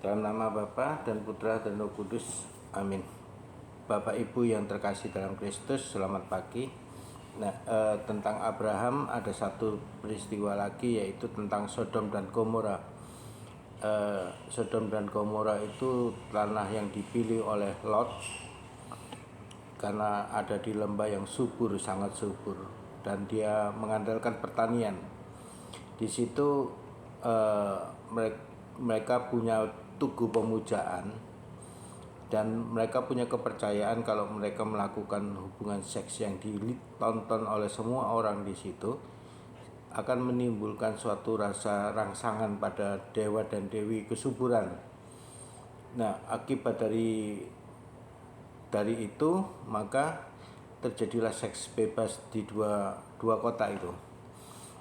Dalam nama Bapa dan Putra dan Roh Kudus. Amin. Bapak Ibu yang terkasih dalam Kristus, selamat pagi. Tentang Abraham ada satu peristiwa lagi, yaitu tentang Sodom dan Gomora. Sodom dan Gomora itu tanah yang dipilih oleh Lot karena ada di lembah yang subur, sangat subur, dan dia mengandalkan pertanian. Di situ mereka punya tugu pemujaan, dan mereka punya kepercayaan kalau mereka melakukan hubungan seks yang ditonton oleh semua orang di situ akan menimbulkan suatu rasa rangsangan pada dewa dan dewi kesuburan. Nah, akibat dari itu maka terjadilah seks bebas di dua kota itu.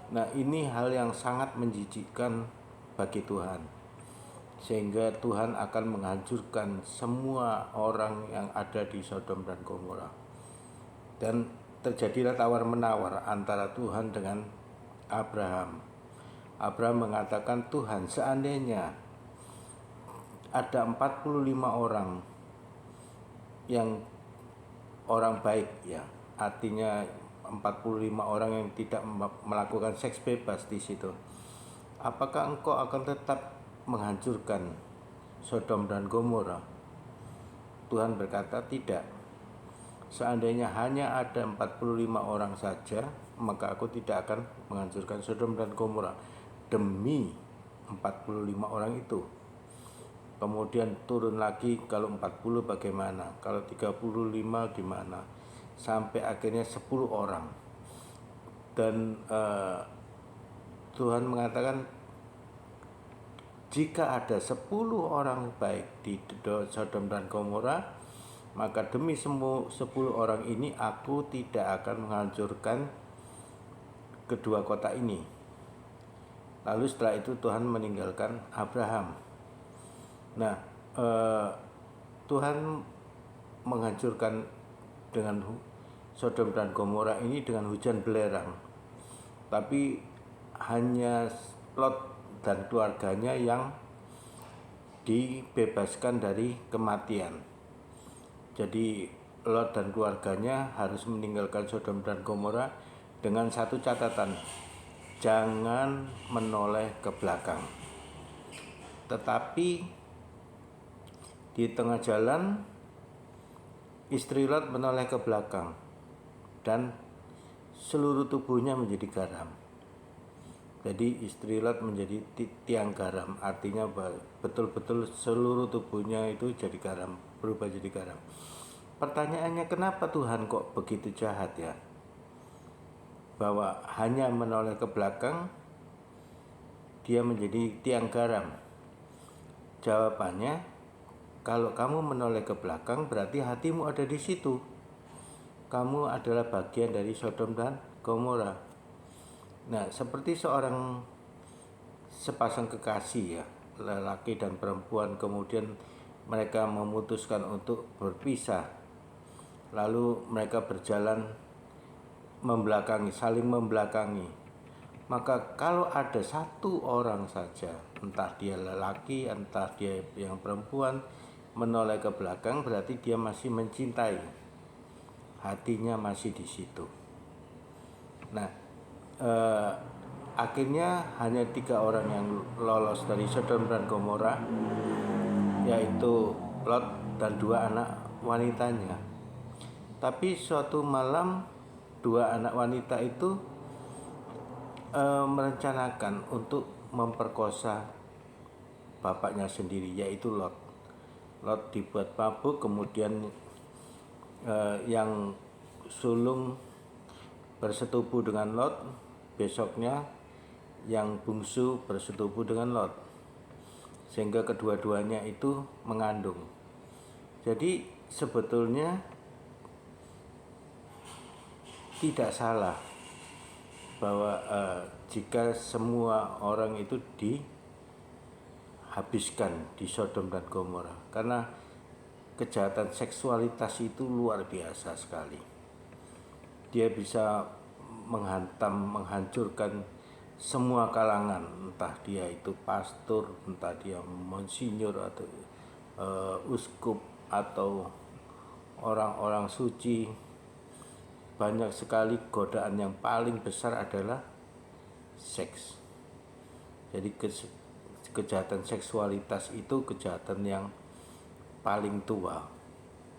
Nah, ini hal yang sangat menjijikkan bagi Tuhan, sehingga Tuhan akan menghancurkan semua orang yang ada di Sodom dan Gomora. Dan terjadilah tawar-menawar antara Tuhan dengan Abraham. Abraham mengatakan, Tuhan, seandainya ada 45 orang yang orang baik, ya, artinya 45 orang yang tidak melakukan seks bebas di situ, apakah engkau akan tetap menghancurkan Sodom dan Gomora? Tuhan berkata, tidak. Seandainya hanya ada 45 orang saja, maka aku tidak akan menghancurkan Sodom dan Gomora demi 45 orang itu. Kemudian turun lagi, kalau 40 bagaimana, kalau 35 gimana, sampai akhirnya 10 orang. Dan Tuhan mengatakan, jika ada 10 orang baik di Sodom dan Gomora, maka demi 10 orang ini aku tidak akan menghancurkan kedua kota ini. Lalu setelah itu Tuhan meninggalkan Abraham. Nah, Tuhan menghancurkan dengan Sodom dan Gomora ini dengan hujan belerang. Tapi hanya Lot dan keluarganya yang dibebaskan dari kematian. Jadi Lot dan keluarganya harus meninggalkan Sodom dan Gomora dengan satu catatan, jangan menoleh ke belakang. Tetapi di tengah jalan istri Lot menoleh ke belakang dan seluruh tubuhnya menjadi garam. Jadi istri Lot menjadi tiang garam, artinya betul-betul seluruh tubuhnya itu jadi garam, berubah jadi garam. Pertanyaannya, kenapa Tuhan kok begitu jahat, ya? Bahwa hanya menoleh ke belakang dia menjadi tiang garam. Jawabannya, kalau kamu menoleh ke belakang berarti hatimu ada di situ. Kamu adalah bagian dari Sodom dan Gomora. Nah, seperti sepasang kekasih, ya, lelaki dan perempuan, kemudian mereka memutuskan untuk berpisah. Lalu mereka berjalan saling membelakangi. Maka kalau ada satu orang saja, entah dia lelaki, entah dia yang perempuan, menoleh ke belakang, berarti dia masih mencintai. Hatinya masih di situ. Nah, akhirnya hanya 3 orang yang lolos dari Sodom dan Gomora, yaitu Lot dan 2 anak wanitanya. Tapi suatu malam 2 anak wanita itu merencanakan untuk memperkosa bapaknya sendiri, yaitu Lot. Lot dibuat mabuk, kemudian yang sulung bersetubuh dengan Lot, besoknya yang bungsu bersetubuh dengan Lot, sehingga kedua-duanya itu mengandung. Jadi sebetulnya tidak salah bahwa jika semua orang itu dihabiskan di Sodom dan Gomora, karena kejahatan seksualitas itu luar biasa sekali. Dia bisa menghancurkan semua kalangan, entah dia itu pastor, entah dia monsinyur atau uskup atau orang-orang suci, banyak sekali godaan yang paling besar adalah seks. Jadi kejahatan seksualitas itu kejahatan yang paling tua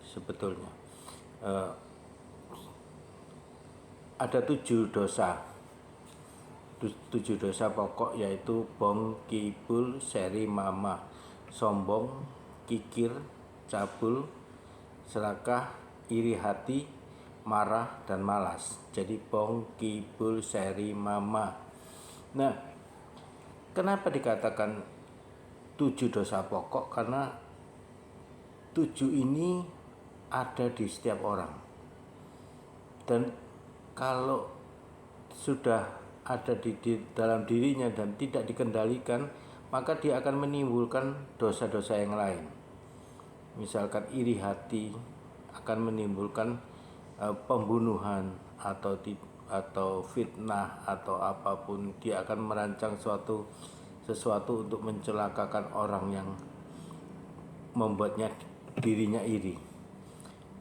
sebetulnya. Ada 7 dosa pokok, yaitu bong, kibul, seri, mama, sombong, kikir, cabul, serakah, iri hati, marah, dan malas. Jadi bong, kibul, seri, mama. Nah, kenapa dikatakan 7 dosa pokok? Karena 7 ini ada di setiap orang. Dan kalau sudah ada di dalam dirinya dan tidak dikendalikan, maka dia akan menimbulkan dosa-dosa yang lain. Misalkan iri hati akan menimbulkan pembunuhan atau fitnah atau apapun. Dia akan merancang sesuatu untuk mencelakakan orang yang membuatnya dirinya iri,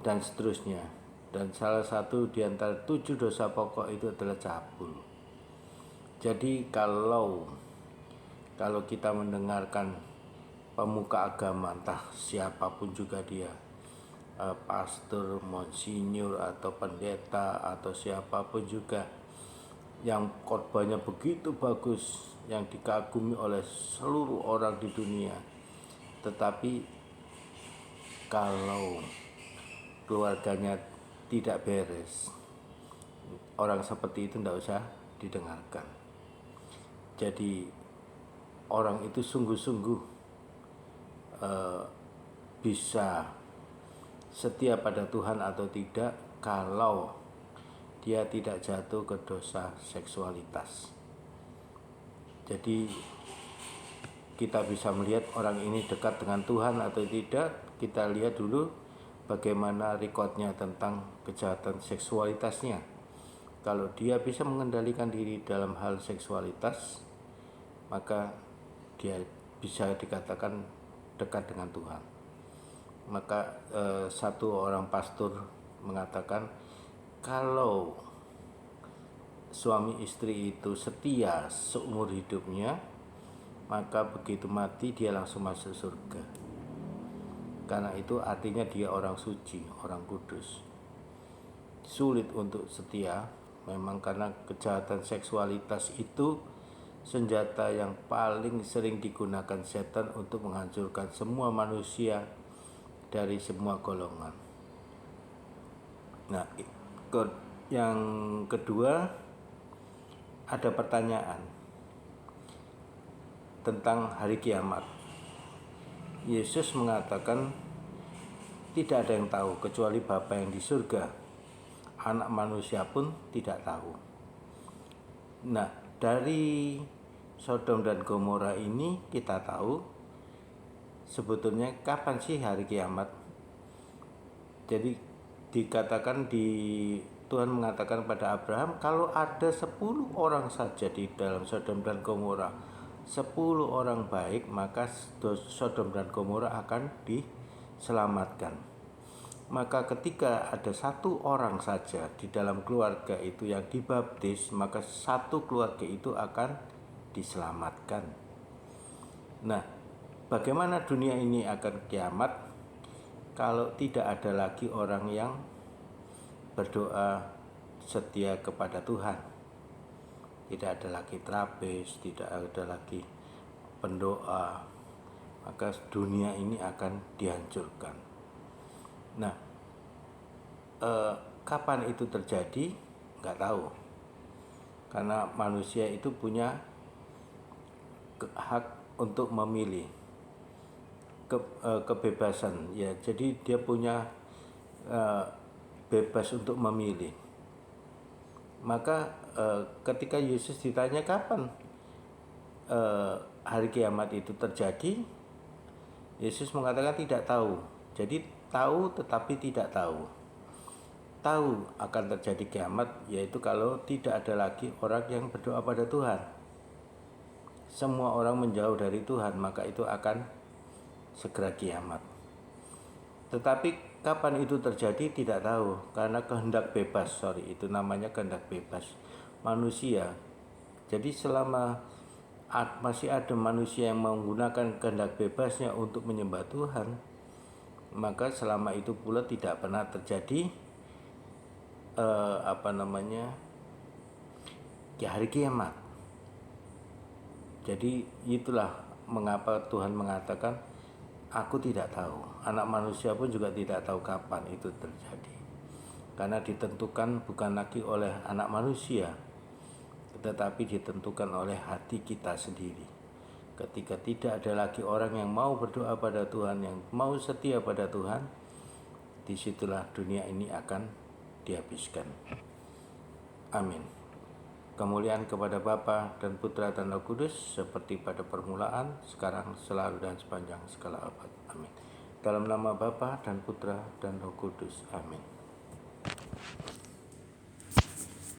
dan seterusnya. Dan salah satu di antara 7 dosa pokok itu adalah cabul. Jadi kalau kita mendengarkan pemuka agama, entah siapapun juga dia, pastor, monsinyur atau pendeta atau siapapun juga, yang khotbahnya begitu bagus, yang dikagumi oleh seluruh orang di dunia, tetapi kalau keluarganya tidak beres, orang seperti itu tidak usah didengarkan. Jadi orang itu sungguh-sungguh bisa setia pada Tuhan atau tidak kalau dia tidak jatuh ke dosa seksualitas. Jadi kita bisa melihat orang ini dekat dengan Tuhan atau tidak. Kita lihat dulu bagaimana rekodnya tentang kejahatan seksualitasnya. Kalau dia bisa mengendalikan diri dalam hal seksualitas, maka dia bisa dikatakan dekat dengan Tuhan. Maka satu orang pastor mengatakan, kalau suami istri itu setia seumur hidupnya, maka begitu mati dia langsung masuk surga. Karena itu artinya dia orang suci, orang kudus. Sulit untuk setia memang, karena kejahatan seksualitas itu senjata yang paling sering digunakan setan untuk menghancurkan semua manusia dari semua golongan. Nah, yang kedua, ada pertanyaan tentang hari kiamat. Yesus mengatakan tidak ada yang tahu kecuali Bapa yang di surga. Anak manusia pun tidak tahu. Nah, dari Sodom dan Gomora ini kita tahu sebetulnya kapan sih hari kiamat. Jadi dikatakan Tuhan mengatakan pada Abraham, kalau ada 10 orang saja di dalam Sodom dan Gomora, 10 orang baik, maka Sodom dan Gomora akan diselamatkan. Maka ketika ada 1 orang saja di dalam keluarga itu yang dibaptis, maka 1 keluarga itu akan diselamatkan. Nah, bagaimana dunia ini akan kiamat kalau tidak ada lagi orang yang berdoa setia kepada Tuhan? Tidak ada lagi terapis, tidak ada lagi pendoa, maka dunia ini akan dihancurkan. Nah, kapan itu terjadi? Nggak tahu, karena manusia itu punya hak untuk memilih, kebebasan ya. Jadi dia punya bebas untuk memilih. Maka ketika Yesus ditanya kapan hari kiamat itu terjadi, Yesus mengatakan tidak tahu. Jadi tahu tetapi tidak tahu. Tahu akan terjadi kiamat, yaitu kalau tidak ada lagi orang yang berdoa pada Tuhan. semua orang menjauh dari Tuhan, maka itu akan segera kiamat. Tetapi kapan itu terjadi tidak tahu, karena kehendak bebas, itu namanya kehendak bebas manusia. Jadi selama masih ada manusia yang menggunakan kehendak bebasnya untuk menyembah Tuhan, maka selama itu pula tidak pernah terjadi hari kiamat. Jadi itulah mengapa Tuhan mengatakan, aku tidak tahu. Anak manusia pun juga tidak tahu kapan itu terjadi. Karena ditentukan bukan lagi oleh anak manusia, tetapi ditentukan oleh hati kita sendiri. Ketika tidak ada lagi orang yang mau berdoa pada Tuhan, yang mau setia pada Tuhan, disitulah dunia ini akan dihabiskan. Amin. Kemuliaan kepada Bapa dan Putra dan Roh Kudus, seperti pada permulaan, sekarang, selalu, dan sepanjang segala abad. Amin. Dalam nama Bapa dan Putra dan Roh Kudus. Amin.